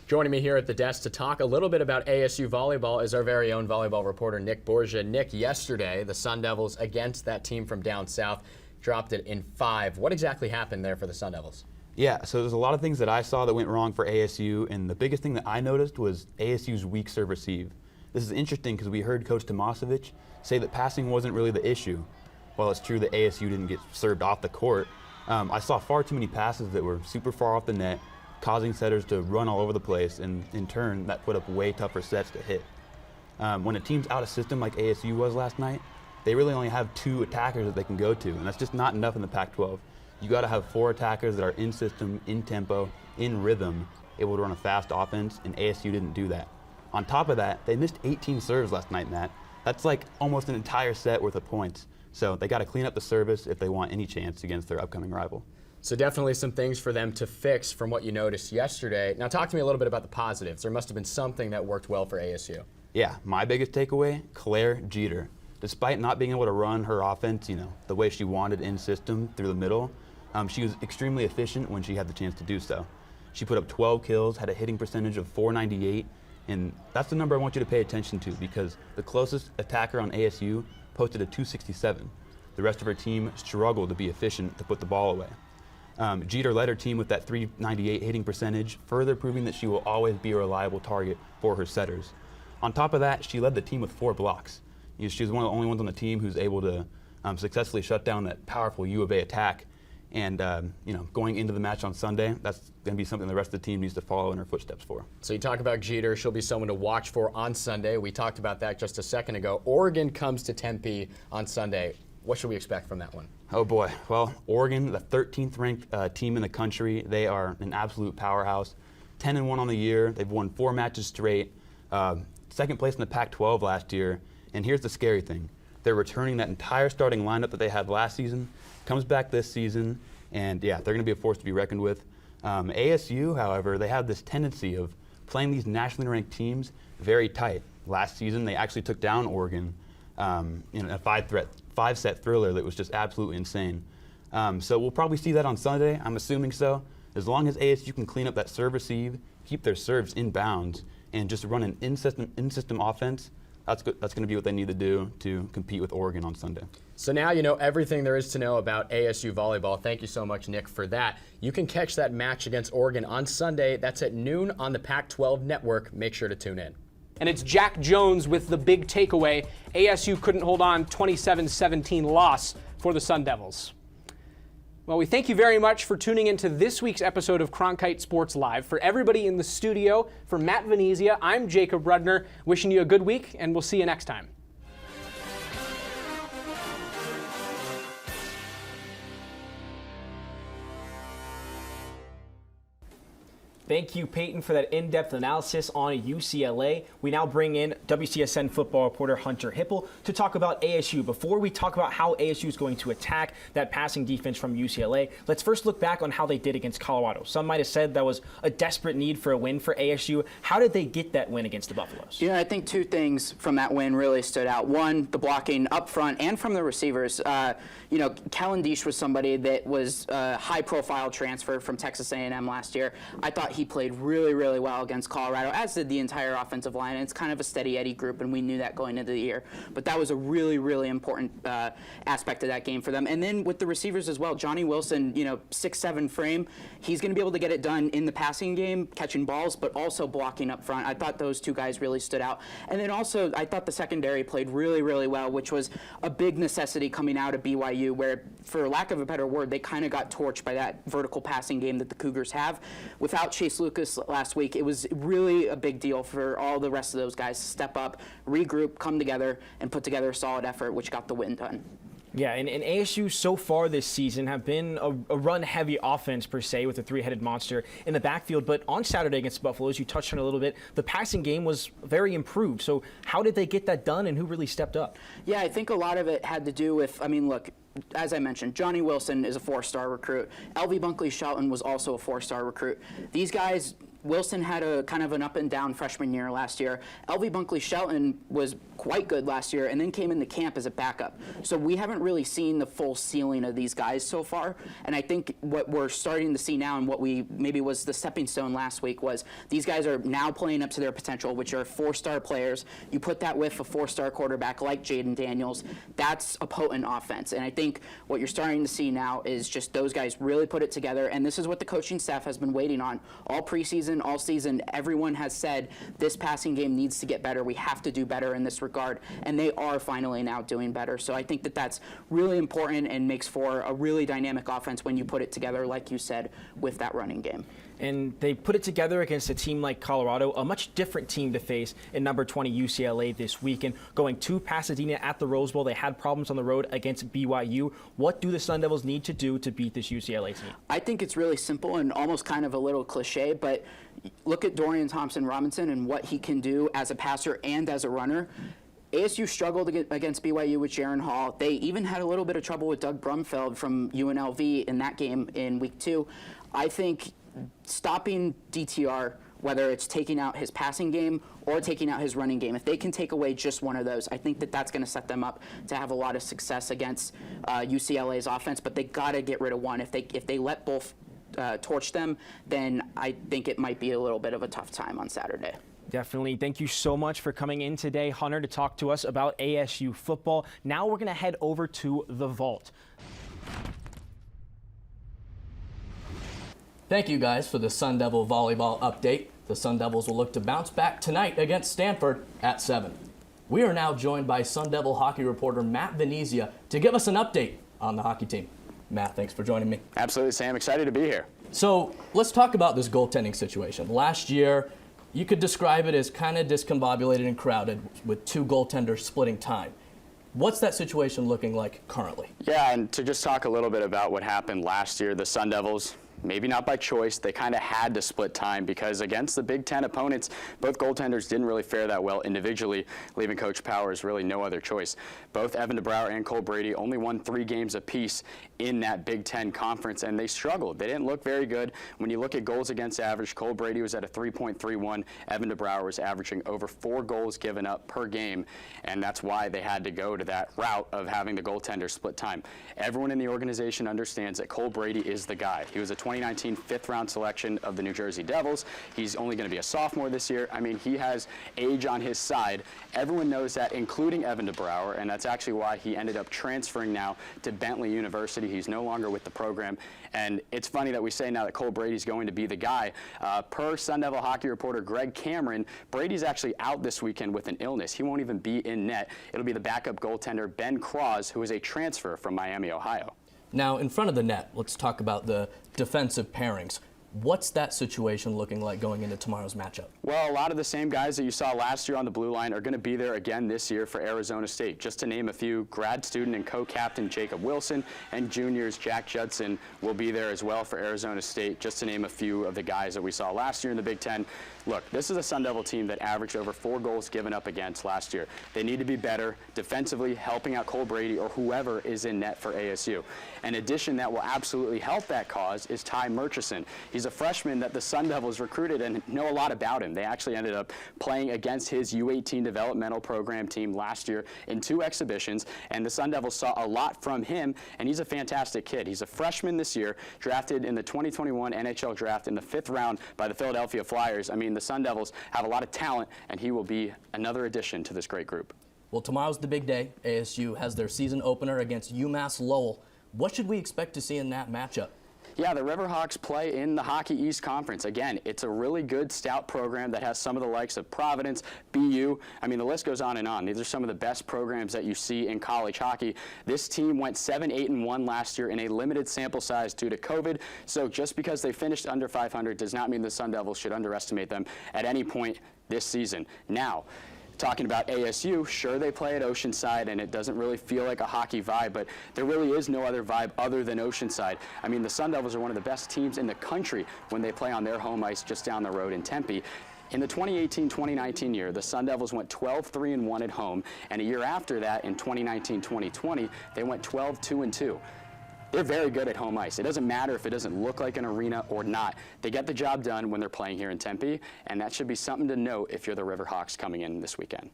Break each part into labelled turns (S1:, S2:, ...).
S1: Joining me here at the desk to talk a little bit about ASU volleyball is our very own volleyball reporter, Nick Borgia. Nick, yesterday, the Sun Devils against that team from down south dropped it in 5. What exactly happened there for the Sun Devils?
S2: Yeah, so there's a lot of things that I saw that went wrong for ASU, and the biggest thing that I noticed was ASU's weak serve receive. This is interesting because we heard Coach Tomasevic say that passing wasn't really the issue. While it's true that ASU didn't get served off the court, I saw far too many passes that were super far off the net, causing setters to run all over the place, and in turn, that put up way tougher sets to hit. When a team's out of system like ASU was last night, they really only have 2 attackers that they can go to, and that's just not enough in the Pac-12. You got to have 4 attackers that are in system, in tempo, in rhythm, able to run a fast offense, and ASU didn't do that. On top of that, they missed 18 serves last night, Matt. That's like almost an entire set worth of points. So they got to clean up the service if they want any chance against their upcoming rival.
S1: So definitely some things for them to fix from what you noticed yesterday. Now talk to me a little bit about the positives. There must have been something that worked well for ASU.
S2: Yeah, my biggest takeaway, Claire Jeter. Despite not being able to run her offense, the way she wanted in system through the middle, she was extremely efficient when she had the chance to do so. She put up 12 kills, had a hitting percentage of .498, and that's the number I want you to pay attention to because the closest attacker on ASU posted a .267. The rest of her team struggled to be efficient to put the ball away. Jeter led her team with that .398 hitting percentage, further proving that she will always be a reliable target for her setters. On top of that, she led the team with 4 blocks. She was one of the only ones on the team who's able to successfully shut down that powerful U of A attack. And going into the match on Sunday, that's going to be something the rest of the team needs to follow in her footsteps for.
S1: So you talk about Jeter, she'll be someone to watch for on Sunday. We talked about that just a second ago. Oregon comes to Tempe on Sunday. What should we expect from that one?
S2: Oh boy, well, Oregon, the 13th ranked team in the country. They are an absolute powerhouse. 10-1 on the year. They've won 4 matches straight. Second place in the Pac-12 last year. And here's the scary thing. They're returning that entire starting lineup that they had last season, comes back this season, and yeah, they're going to be a force to be reckoned with. ASU, however, they have this tendency of playing these nationally ranked teams very tight. Last season, they actually took down Oregon in a 5-set thriller that was just absolutely insane. So we'll probably see that on Sunday. I'm assuming so. As long as ASU can clean up that serve receive, keep their serves in bounds, and just run an in-system offense, that's going to be what they need to do to compete with Oregon on Sunday.
S1: So now you know everything there is to know about ASU volleyball. Thank you so much, Nick, for that. You can catch that match against Oregon on Sunday. That's at noon on the Pac-12 network. Make sure to tune in.
S3: And it's Jack Jones with the big takeaway. ASU couldn't hold on, 27-17 loss for the Sun Devils. Well, we thank you very much for tuning into this week's episode of Cronkite Sports Live. For everybody in the studio, for Matt Venezia, I'm Jacob Rudner, wishing you a good week, and we'll see you next time.
S4: Thank you, Peyton, for that in-depth analysis on UCLA. We now bring in WCSN football reporter Hunter Hipple to talk about ASU. Before we talk about how ASU is going to attack that passing defense from UCLA, let's first look back on how they did against Colorado. Some might have said that was a desperate need for a win for ASU. How did they get that win against the Buffaloes?
S5: I think 2 things from that win really stood out. One, the blocking up front and from the receivers. Kellen Deesh was somebody that was a high-profile transfer from Texas A&M last year. I thought he played really, really well against Colorado, as did the entire offensive line. And it's kind of a steady Eddie group, and we knew that going into the year. But that was a really, really important aspect of that game for them. And then with the receivers as well, Johnny Wilson, 6'7" frame, he's going to be able to get it done in the passing game, catching balls, but also blocking up front. I thought those 2 guys really stood out. And then also, I thought the secondary played really, really well, which was a big necessity coming out of BYU, where, for lack of a better word, they kind of got torched by that vertical passing game that the Cougars have. Without Chase Lucas last week, it was really a big deal for all the rest of those guys to step up, regroup, come together, and put together a solid effort, which got the win done.
S4: Yeah, and ASU so far this season have been a run-heavy offense, per se, with a 3-headed monster in the backfield. But on Saturday against Buffalo, as you touched on a little bit, the passing game was very improved. So how did they get that done, and who really stepped up?
S5: Yeah, I think a lot of it had to do with, look, as I mentioned, Johnny Wilson is a 4-star recruit. LV Bunkley Shelton was also a 4-star recruit. These guys Wilson had a kind of an up and down freshman year last year. LV Bunkley Shelton was quite good last year and then came into camp as a backup. So we haven't really seen the full ceiling of these guys so far. And I think what we're starting to see now, and what we maybe was the stepping stone last week, was these guys are now playing up to their potential, which are 4-star players. You put that with a 4-star quarterback like Jaden Daniels, that's a potent offense. And I think what you're starting to see now is just those guys really put it together. And this is what the coaching staff has been waiting on all preseason, all season. Everyone has said this passing game needs to get better. We have to do better in this regard, and they are finally now doing better. So I think that that's really important and makes for a really dynamic offense when you put it together, like you said, with that running game.
S4: And they put it together against a team like Colorado, a much different team to face in number 20 UCLA this weekend. Going to Pasadena at the Rose Bowl, they had problems on the road against BYU. What do the Sun Devils need to do to beat this UCLA team?
S5: I think it's really simple and almost kind of a little cliche, but look at Dorian Thompson-Robinson and what he can do as a passer and as a runner. ASU struggled against BYU with Jaron Hall. They even had a little bit of trouble with Doug Brumfeld from UNLV in that game in week 2. I think stopping DTR, whether it's taking out his passing game or taking out his running game, if they can take away just one of those, I think that that's going to set them up to have a lot of success against UCLA's offense. But they got to get rid of one. If they let both torch them, then I think it might be a little bit of a tough time on Saturday.
S4: Definitely. Thank you so much for coming in today, Hunter, to talk to us about ASU football. Now we're going to head over to the Vault.
S6: Thank you guys for the Sun Devil volleyball update. The Sun Devils will look to bounce back tonight against Stanford at 7. We are now joined by Sun Devil hockey reporter Matt Venezia to give us an update on the hockey team. Matt, thanks for joining me.
S7: Absolutely, Sam. Excited to be here.
S6: So let's talk about this goaltending situation. Last year, you could describe it as kind of discombobulated and crowded with 2 goaltenders splitting time. What's that situation looking like currently?
S7: Yeah, and to just talk a little bit about what happened last year, the Sun Devils, maybe not by choice, they kind of had to split time because against the Big Ten opponents, both goaltenders didn't really fare that well individually, leaving Coach Powers really no other choice. Both Evan DeBrouwer and Cole Brady only won 3 games apiece in that Big Ten conference, and they struggled. They didn't look very good. When you look at goals against average, Cole Brady was at a 3.31. Evan DeBrouwer was averaging over 4 goals given up per game, and that's why they had to go to that route of having the goaltender split time. Everyone in the organization understands that Cole Brady is the guy. He was a 2019 fifth-round selection of the New Jersey Devils. He's only going to be a sophomore this year. I mean, he has age on his side. Everyone knows that, including Evan DeBrouwer, and that's actually why he ended up transferring now to Bentley University. He's no longer with the program, and it's funny that we say now that Cole Brady's going to be the guy. Per Sun Devil hockey reporter Greg Cameron, Brady's actually out this weekend with an illness. He won't even be in net. It'll be the backup goaltender Ben Cross, who is a transfer from Miami, Ohio.
S6: Now, in front of the net, let's talk about the defensive pairings. What's that situation looking like going into tomorrow's matchup?
S7: Well, a lot of the same guys that you saw last year on the blue line are going to be there again this year for Arizona State. Just to name a few, grad student and co-captain Jacob Wilson and juniors Jack Judson will be there as well for Arizona State, just to name a few of the guys that we saw last year in the Big Ten. Look, this is a Sun Devil team that averaged over 4 goals given up against last year. They need to be better defensively, helping out Cole Brady or whoever is in net for ASU. An addition that will absolutely help that cause is Ty Murchison. He's a freshman that the Sun Devils recruited and know a lot about him. They actually ended up playing against his U18 developmental program team last year in 2 exhibitions, and the Sun Devils saw a lot from him, and he's a fantastic kid. He's a freshman this year, drafted in the 2021 NHL draft in the 5th round by the Philadelphia Flyers. I mean, the Sun Devils have a lot of talent, and he will be another addition to this great group.
S6: Well, tomorrow's the big day. ASU has their season opener against UMass Lowell. What should we expect to see in that matchup?
S7: Yeah, the Riverhawks play in the Hockey East Conference. Again, it's a really good, stout program that has some of the likes of Providence, BU. I mean, the list goes on and on. These are some of the best programs that you see in college hockey. This team went 7-8-1 last year in a limited sample size due to COVID. So just because they finished under 500 does not mean the Sun Devils should underestimate them at any point this season. Now, talking about ASU, sure, they play at Oceanside, and it doesn't really feel like a hockey vibe, but there really is no other vibe other than Oceanside. I mean, the Sun Devils are one of the best teams in the country when they play on their home ice just down the road in Tempe. In the 2018-2019 year, the Sun Devils went 12-3-1 at home, and a year after that, in 2019-2020, they went 12-2-2. they're very good at home ice. It doesn't matter if it doesn't look like an arena or not. They get the job done when they're playing here in Tempe, and that should be something to note if you're the Riverhawks coming in this weekend.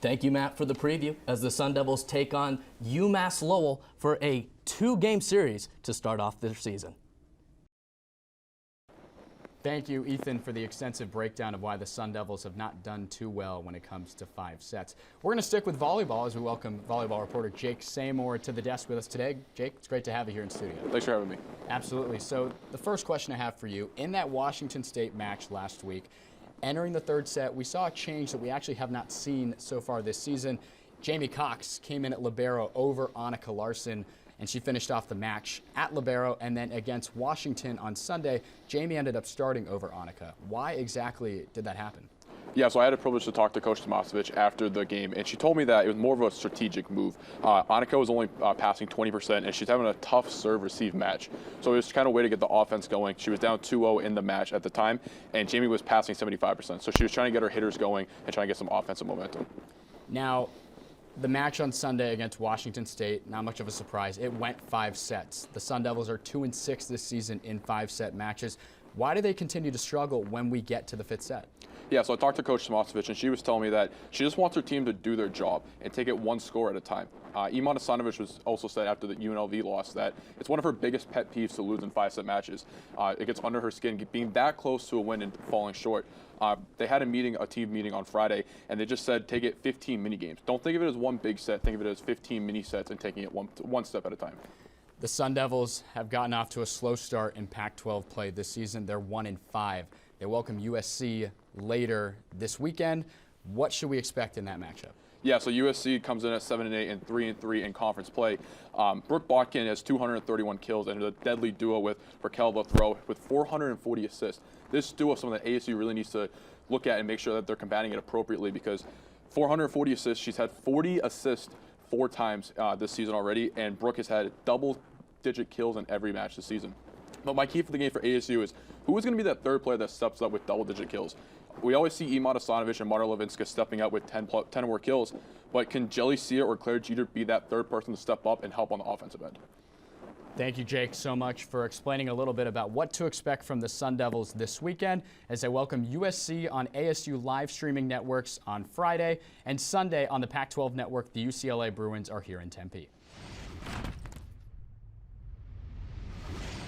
S6: Thank you, Matt, for the preview as the Sun Devils take on UMass Lowell for a 2-game series to start off their season.
S1: Thank you, Ethan, for the extensive breakdown of why the Sun Devils have not done too well when it comes to 5 sets. We're going to stick with volleyball as we welcome volleyball reporter Jake Seymour to the desk with us today. Jake, it's great to have you here in studio.
S8: Thanks for having me.
S1: Absolutely. So the first question I have for you, in that Washington State match last week, entering the 3rd set, we saw a change that we actually have not seen so far this season. Jamie Cox came in at libero over Annika Larson, and she finished off the match at libero, and then against Washington on Sunday, Jamie ended up starting over Annika. Why exactly did that happen?
S8: Yeah, so I had a privilege to talk to Coach Tomasevich after the game, and she told me that it was more of a strategic move. Annika was only passing 20%, and she's having a tough serve-receive match. So it was kind of a way to get the offense going. She was down 2-0 in the match at the time, and Jamie was passing 75%. So she was trying to get her hitters going and trying to get some offensive momentum.
S1: Now, the match on Sunday against Washington State, not much of a surprise. It went 5 sets. The Sun Devils are 2-6 this season in 5-set matches. Why do they continue to struggle when we get to the 5th set?
S8: Yeah, so I talked to Coach Tomasevich, and she was telling me that she just wants her team to do their job and take it one score at a time. Iman Asanovic was also said after the UNLV loss that it's one of her biggest pet peeves to lose in 5-set matches. It gets under her skin, being that close to a win and falling short. They had a team meeting on Friday, and they just said take it 15 mini games. Don't think of it as one big set. Think of it as 15 mini sets and taking it one step at a time.
S1: The Sun Devils have gotten off to a slow start in Pac-12 play this season. They're 1-5. They welcome USC later this weekend. What should we expect in that matchup?
S8: Yeah, so USC comes in at 7-8 and 3-3 in conference play. Brooke Botkin has 231 kills and is a deadly duo with Raquel Lethrow with 440 assists. This duo is something that ASU really needs to look at and make sure that they're combating it appropriately, because 440 assists, she's had 40 assists 4 times this season already, and Brooke has had double-digit kills in every match this season. But my key for the game for ASU is who is going to be that 3rd player that steps up with double-digit kills? We always see Iman Asanovic and Marta Levinska stepping up with 10 or more kills, but can Jelly Sia or Claire Jeter be that 3rd person to step up and help on the offensive end?
S1: Thank you, Jake, so much for explaining a little bit about what to expect from the Sun Devils this weekend as they welcome USC on ASU live streaming networks on Friday, and Sunday on the Pac-12 network. The UCLA Bruins are here in Tempe.